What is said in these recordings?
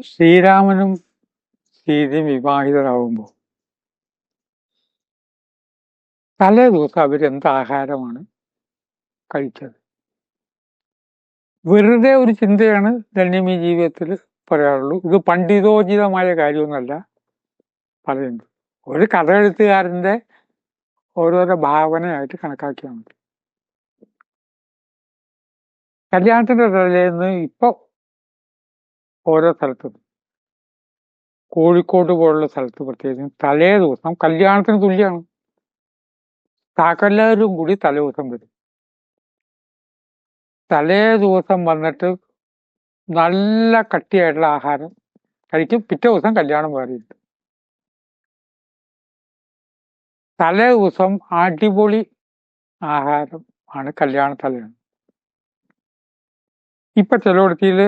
ശ്രീരാമനും സീതയും വിവാഹിതരാകുമ്പോൾ തലേ ദിവസം അവരെന്ത് ആഹാരമാണ് കഴിച്ചത്? വെറുതെ ഒരു ചിന്തയാണ് ധന്യമീ ജീവിതത്തിൽ പറയാറുള്ളൂ. ഇത് പണ്ഡിതോചിതമായ കാര്യമൊന്നുമല്ല പറയുന്നത്. ഒരു കഥ എഴുത്തുകാരന്റെ ഓരോരോ ഭാവനയായിട്ട് കണക്കാക്കിയാൽ മതി. കല്യാണത്തിന്റെ തലേന്ന് ഇപ്പൊ ഓരോ സ്ഥലത്തും, കോഴിക്കോട് പോലുള്ള സ്ഥലത്ത് പ്രത്യേകിച്ചും തലേ ദിവസം കല്യാണത്തിന് തുല്യമാണ്. സകലരും കൂടി തലേ ദിവസം വരും. തലേ ദിവസം വന്നിട്ട് നല്ല കട്ടിയായിട്ടുള്ള ആഹാരം കഴിക്കും. പിറ്റേ ദിവസം കല്യാണം വേറെയുണ്ട്. തലേ ദിവസം അടിപൊളി ആഹാരം ആണ് കല്യാണ തലേന്ന്. ഇപ്പൊ ചിലയിടത്തില്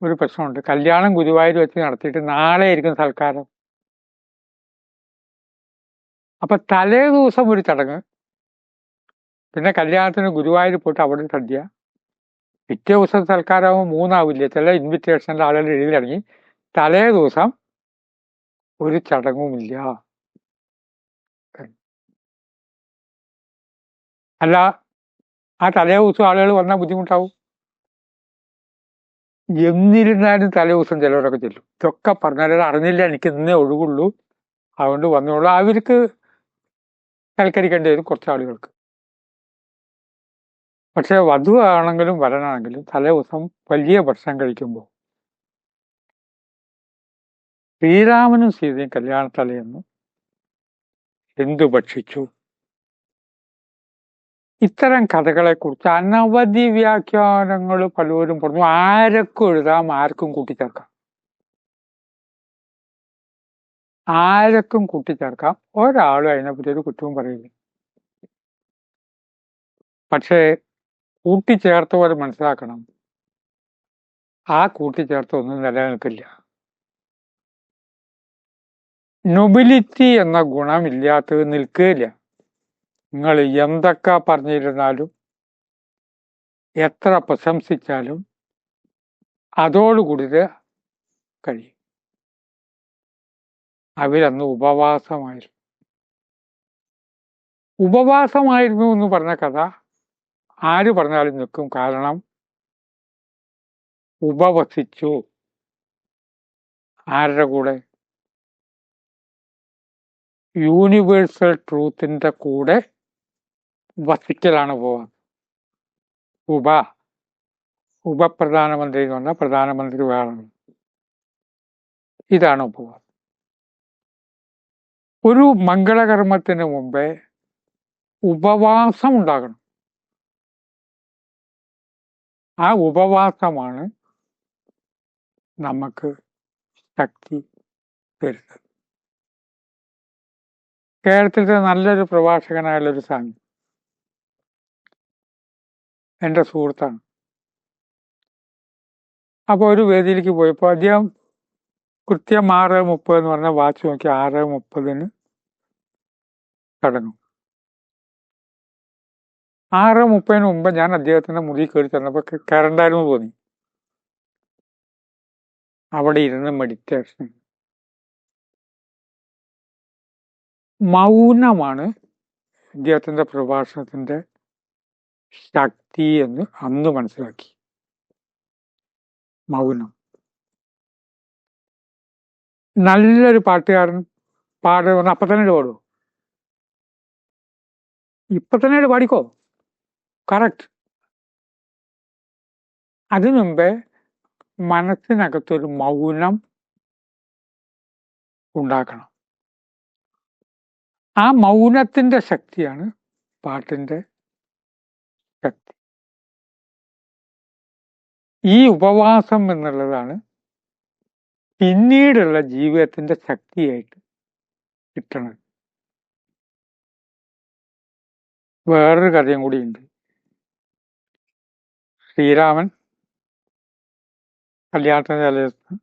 ഒരു പ്രശ്നമുണ്ട്. കല്യാണം ഗുരുവായൂർ വെച്ച് നടത്തിയിട്ട് നാളെ ആയിരിക്കും സൽക്കാരം. അപ്പൊ തലേ ദിവസം ഒരു ചടങ്ങ്, പിന്നെ കല്യാണത്തിന് ഗുരുവായൂർ പോയിട്ട് അവിടെ സദ്യ, പിറ്റേ ദിവസം സൽക്കാരമാകുമ്പോൾ മൂന്നാവില്ലേ? ചില ഇൻവിറ്റേഷനിൽ ആളുകൾ എഴുതിയിറങ്ങി തലേ ദിവസം ഒരു ചടങ്ങുമില്ല. അല്ല, ആ തലേ ദിവസം ആളുകൾ വന്നാൽ ബുദ്ധിമുട്ടാവും. എന്നിരുന്നാലും തലേ ദിവസം ചിലവരൊക്കെ ചെല്ലും. ഇതൊക്കെ പറഞ്ഞാൽ അറിഞ്ഞില്ല, എനിക്ക് ഇന്നേ ഒഴുകുള്ളൂ, അതുകൊണ്ട് വന്നോളൂ. അവർക്ക് സൽക്കരിക്കേണ്ടി വരും കുറച്ച് ആളുകൾക്ക്. പക്ഷെ വധു ആണെങ്കിലും വരനാണെങ്കിലും തലേ ദിവസം വലിയ ഭക്ഷണം കഴിക്കുമ്പോൾ ശ്രീരാമനും സീതയും കല്യാണ തലേന്ന് എന്തു ഭക്ഷിച്ചു? ഇത്തരം കഥകളെക്കുറിച്ച് അനവധി വ്യാഖ്യാനങ്ങൾ പലരും പറഞ്ഞു. ആർക്കും എഴുതാം, ആർക്കും കൂട്ടിച്ചേർക്കാം. ഒരാളും അതിനെപ്പറ്റി ഒരു കുറ്റവും പറയില്ല. പക്ഷേ കൂട്ടിച്ചേർത്തവരെ മനസ്സിലാക്കണം, ആ കൂട്ടിച്ചേർത്ത ഒന്നും നിലനിൽക്കില്ല. നൊബിലിറ്റി എന്ന ഗുണമില്ലാത്തത് നിൽക്കുകയില്ല. നിങ്ങൾ എന്തൊക്കെ പറഞ്ഞിരുന്നാലും എത്ര പ്രശംസിച്ചാലും അതോടുകൂടി കഴിയും. അവരന്ന് ഉപവാസമായിരുന്നു എന്ന് പറഞ്ഞ കഥ ആര് പറഞ്ഞാലും നിൽക്കും. കാരണം ഉപവസിച്ചു. ആരുടെ കൂടെ? യൂണിവേഴ്സൽ ട്രൂത്തിന്റെ കൂടെ വസിക്കലാണ് ഉപവാസം. ഉപപ്രധാനമന്ത്രി എന്ന് പറഞ്ഞാൽ പ്രധാനമന്ത്രി വേണം. ഇതാണ് ഉപവാസം. ഒരു മംഗളകർമ്മത്തിന് മുമ്പേ ഉപവാസം ഉണ്ടാകണം. ആ ഉപവാസമാണ് നമുക്ക് ശക്തി തരുന്നത്. കേരളത്തിലെ നല്ലൊരു പ്രഭാഷകനായുള്ളൊരു സ്വാമി, എൻ്റെ സുഹൃത്താണ്. അപ്പോൾ ഒരു വേദിയിലേക്ക് പോയപ്പോൾ അദ്ദേഹം കൃത്യം 6:30 എന്ന് പറഞ്ഞ വാച്ച് നോക്കി 6:30 തുടങ്ങും. 6:30 മുമ്പ് ഞാൻ അദ്ദേഹത്തിന്റെ മുറി കയറി ചെന്നപ്പോൾ കയറണ്ടായിരുന്നു തോന്നി. അവിടെ ഇരുന്ന് മെഡിറ്റേഷൻ. മൗനമാണ് അദ്ദേഹത്തിന്റെ പ്രഭാഷണത്തിന്റെ ശക്തി എന്ന് അന്ന് മനസ്സിലാക്കി. മൗനം. നല്ലൊരു പാട്ടുകാരൻ പാടുന്ന അപ്പൊ തന്നെ പാടുമോ? ഇപ്പൊ തന്നെ പാടിക്കോ, കറക്റ്റ്. അതിനു മുമ്പേ മനസ്സിനകത്തൊരു മൗനം ഉണ്ടാക്കണം. ആ മൗനത്തിന്റെ ശക്തിയാണ് പാട്ടിന്റെ ശക്തി. ഈ ഉപവാസം എന്നുള്ളതാണ് പിന്നീടുള്ള ജീവിതത്തിന്റെ ശക്തിയായിട്ട് കിട്ടണത്. വേറൊരു കഥയും കൂടിയുണ്ട്. ശ്രീരാമൻ കല്യാണത്തിന് തലേന്ന്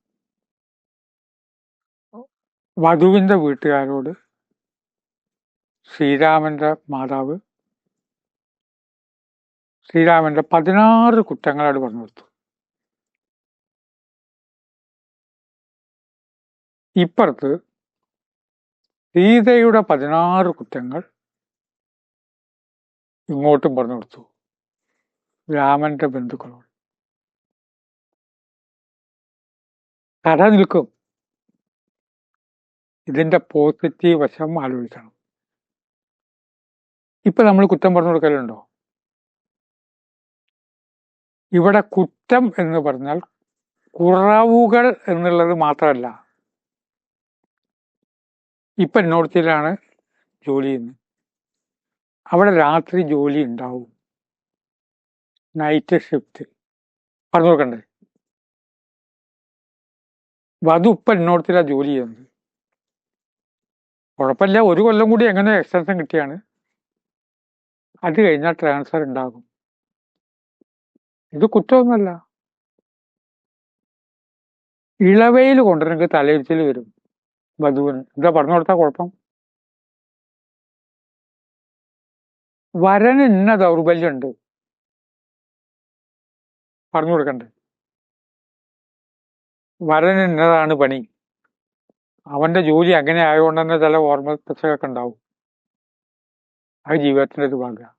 വധുവിന്റെ വീട്ടുകാരോട് ശ്രീരാമന്റെ മാതാവ് ശ്രീരാമന്റെ 16 കുറ്റങ്ങളോട് പറഞ്ഞു കൊടുത്തു. ഇപ്പുറത്ത് സീതയുടെ 16 കുറ്റങ്ങൾ ഇങ്ങോട്ടും പറഞ്ഞു കൊടുത്തു രാമന്റെ ബന്ധുക്കളോട്. കഥ നിൽക്കും. ഇതിന്റെ പോസിറ്റീവ് വശം ആലോചിക്കണം. ഇപ്പൊ നമ്മൾ കുറ്റം പറഞ്ഞു കൊടുക്കലുണ്ടോ? ഇവിടെ കുറ്റം എന്ന് പറഞ്ഞാൽ കുറവുകൾ എന്നുള്ളത് മാത്രമല്ല. ഇപ്പൊ നോർത്തിലാണ് ജോലി ചെയ്യുന്നത്. അവിടെ രാത്രി ജോലി ഉണ്ടാവും, നൈറ്റ് ഷിഫ്റ്റ് പറഞ്ഞു കൊടുക്കണ്ടേ? വധു ഇപ്പൊ നോർത്തിലാണ് ജോലി ചെയ്യുന്നത്. കുഴപ്പമില്ല, 1 കൊല്ലം കൂടി എങ്ങനെ എക്സ്റ്റൻഷൻ കിട്ടിയാണ്. അത് കഴിഞ്ഞാൽ ട്രാൻസ്ഫർ ഉണ്ടാകും. ഇത് കുറ്റമൊന്നുമല്ല. ഇളവയിൽ കൊണ്ടുവരണമെങ്കിൽ തലയിരിച്ചിൽ വരും വധുവിന്. എന്താ പറഞ്ഞു കൊടുത്താൽ കുഴപ്പം? വരന് ഇന്ന ദൗർബല്യമുണ്ട് പറഞ്ഞു കൊടുക്കണ്ടേ? വരന് ഇന്നതാണ് പണി, അവന്റെ ജോലി അങ്ങനെ ആയതുകൊണ്ട് തന്നെ ചില ഓർമ്മ പ്രശ്നമൊക്കെ ഉണ്ടാവും. അത് ജീവിതത്തിന്റെ ഒരു ഭാഗമാണ്.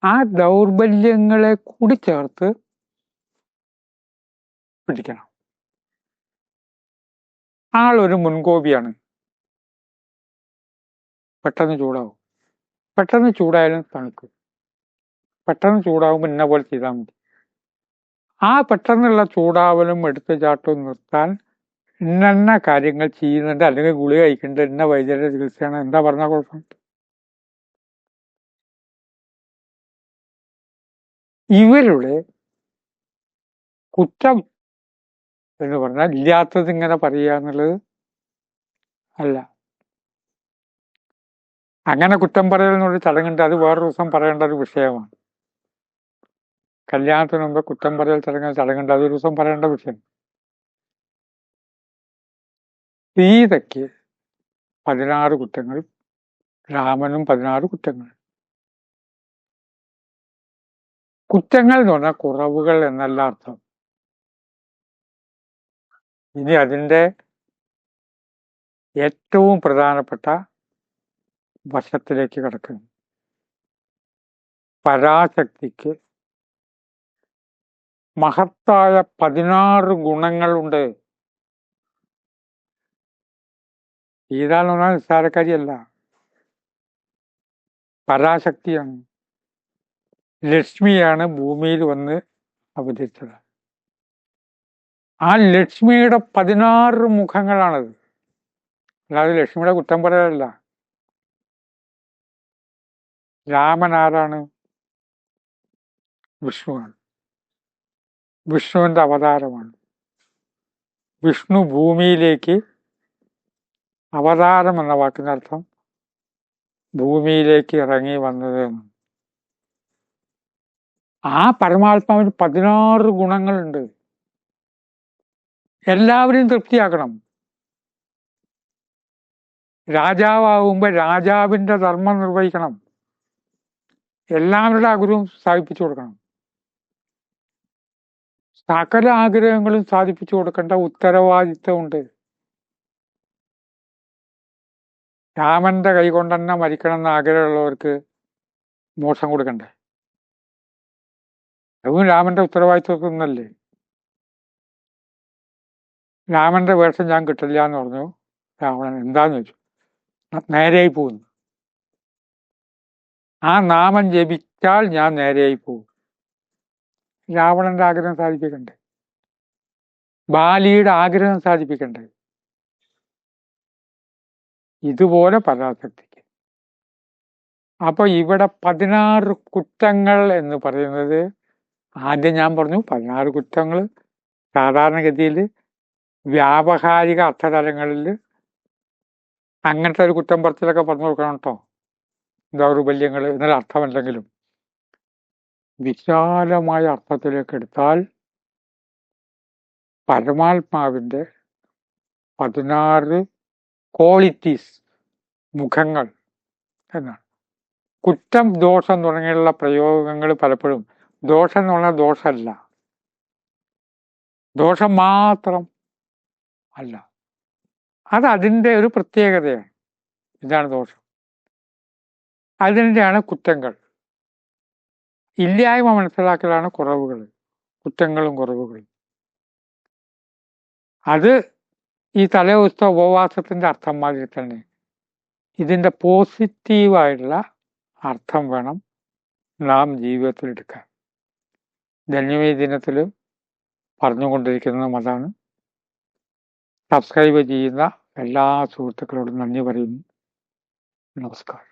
ആ ദൗർബല്യങ്ങളെ കൂടി ചേർത്ത് പിടിക്കണം. ആളൊരു മുൻകോപിയാണ്, പെട്ടെന്ന് ചൂടാവും. പെട്ടെന്ന് ചൂടായാലും തണുക്കും. പെട്ടെന്ന് ചൂടാവുമ്പോൾ ഇന്ന പോലെ ചെയ്താൽ മതി. ആ പെട്ടെന്നുള്ള ചൂടാവലും എടുത്തു ചാട്ടവും നിർത്താൻ ഇന്ന കാര്യങ്ങൾ ചെയ്യുന്നുണ്ട്, അല്ലെങ്കിൽ ഗുളിക കഴിക്കുന്നുണ്ട്, ഇന്ന വൈദ്യുത ചികിത്സയാണ്, എന്താ പറഞ്ഞാൽ കുഴപ്പം? ഇവരുടെ കുറ്റം എന്ന് പറഞ്ഞാൽ ഇല്ലാത്തത് ഇങ്ങനെ പറയുക എന്നുള്ളത് അല്ല. അങ്ങനെ കുറ്റം പറയലെന്നൊരു ചടങ്ങുണ്ട്, അത് വേറൊരു ദിവസം പറയേണ്ട ഒരു വിഷയമാണ്. കല്യാണത്തിന് മുമ്പ് കുറ്റം പറയൽ ചടങ്ങുണ്ട്, അതൊരു ദിവസം പറയേണ്ട വിഷയം. സീതയ്ക്ക് 16 കുറ്റങ്ങൾ, രാമനും 16 കുറ്റങ്ങൾ. കുറ്റങ്ങൾ എന്ന് പറഞ്ഞാൽ കുറവുകൾ എന്നല്ല അർത്ഥം. ഇനി അതിൻ്റെ ഏറ്റവും പ്രധാനപ്പെട്ട വശത്തിലേക്ക് കിടക്കുന്നു. പരാശക്തിക്ക് മഹത്തായ 16 ഗുണങ്ങളുണ്ട്. സീത എന്ന് പറഞ്ഞാൽ നിസ്സാരക്കാരിയല്ല, പരാശക്തിയാണ്. ലക്ഷ്മിയാണ് ഭൂമിയിൽ വന്ന് അവതരിച്ചത്. ആ ലക്ഷ്മിയുടെ 16 മുഖങ്ങളാണത്. അല്ലാതെ ലക്ഷ്മിയുടെ കുറ്റം പറയലല്ല. രാമൻ ആരാണ്? വിഷ്ണുവാണ്. വിഷ്ണുവിന്റെ അവതാരമാണ്. വിഷ്ണു ഭൂമിയിലേക്ക്, അവതാരം എന്ന വാക്കിനർത്ഥം ഭൂമിയിലേക്ക് ഇറങ്ങി വന്നത്. ആ പരമാത്മാവിന് 16 ഗുണങ്ങളുണ്ട്. എല്ലാവരെയും തൃപ്തിയാക്കണം. രാജാവുമ്പോൾ രാജാവിന്റെ ധർമ്മം നിർവഹിക്കണം. എല്ലാവരുടെ ആഗ്രഹവും സാധിപ്പിച്ചു കൊടുക്കണം. സകല ആഗ്രഹങ്ങളും സാധിപ്പിച്ചു കൊടുക്കേണ്ട ഉത്തരവാദിത്വമുണ്ട്. രാമന്റെ കൈ കൊണ്ട് തന്നെ മരിക്കണം എന്ന് ആഗ്രഹമുള്ളവർക്ക് മോക്ഷം കൊടുക്കണ്ടേ? അതും രാമന്റെ ഉത്തരവാദിത്വത്തിനല്ലേ? രാമന്റെ വേഷം ഞാൻ കിട്ടില്ല എന്ന് പറഞ്ഞു രാവണൻ. എന്താന്ന് ചോദിച്ചു. നേരെയായി പോകുന്നു. ആ നാമം ജപിച്ചാൽ ഞാൻ നേരെയായി പോകും. രാവണന്റെ ആഗ്രഹം സാധിപ്പിക്കണ്ടേ? ബാലിയുടെ ആഗ്രഹം സാധിപ്പിക്കണ്ടേ? ഇതുപോലെ പരാശക്തിക്ക്. അപ്പൊ ഇവിടെ 16 കുറ്റങ്ങൾ എന്ന് പറയുന്നത്, ആദ്യം ഞാൻ പറഞ്ഞു 16 കുറ്റങ്ങൾ സാധാരണഗതിയിൽ വ്യാവഹാരിക അർത്ഥതലങ്ങളിൽ അങ്ങനത്തെ ഒരു കുറ്റം പറച്ചിലൊക്കെ പറഞ്ഞു കൊടുക്കണം കേട്ടോ. ദൗർബല്യങ്ങൾ എന്നൊരു അർത്ഥമല്ലെങ്കിലും വിശാലമായ അർത്ഥത്തിലേക്ക് എടുത്താൽ പരമാത്മാവിന്റെ 16 ക്വാളിറ്റീസ്, മുഖങ്ങൾ എന്നാണ്. കുറ്റം, ദോഷം തുടങ്ങിയുള്ള പ്രയോഗങ്ങൾ പലപ്പോഴും ദോഷം എന്ന് പറഞ്ഞാൽ ദോഷമല്ല, ദോഷം മാത്രം അല്ല. അത് അതിൻ്റെ ഒരു പ്രത്യേകതയാണ്. ഇതാണ് ദോഷം. അതിൻ്റെയാണ് കുറ്റങ്ങൾ. ഇല്ലായ്മ മനസ്സിലാക്കലാണ് കുറവുകൾ, കുറ്റങ്ങളും കുറവുകളും. അത് ഈ തലേദിവസത്തെ ഉപവാസത്തിൻ്റെ അർത്ഥം മാതിരി തന്നെ ഇതിൻ്റെ പോസിറ്റീവായിട്ടുള്ള അർത്ഥം വേണം നാം ജീവിതത്തിൽ എടുക്കാൻ. ധന്യമേ ദിനത്തിൽ പറഞ്ഞുകൊണ്ടിരിക്കുന്നതും അതാണ്. സബ്സ്ക്രൈബ് ചെയ്യുന്ന എല്ലാ സുഹൃത്തുക്കളോടും നന്ദി പറയുന്നു. നമസ്കാരം.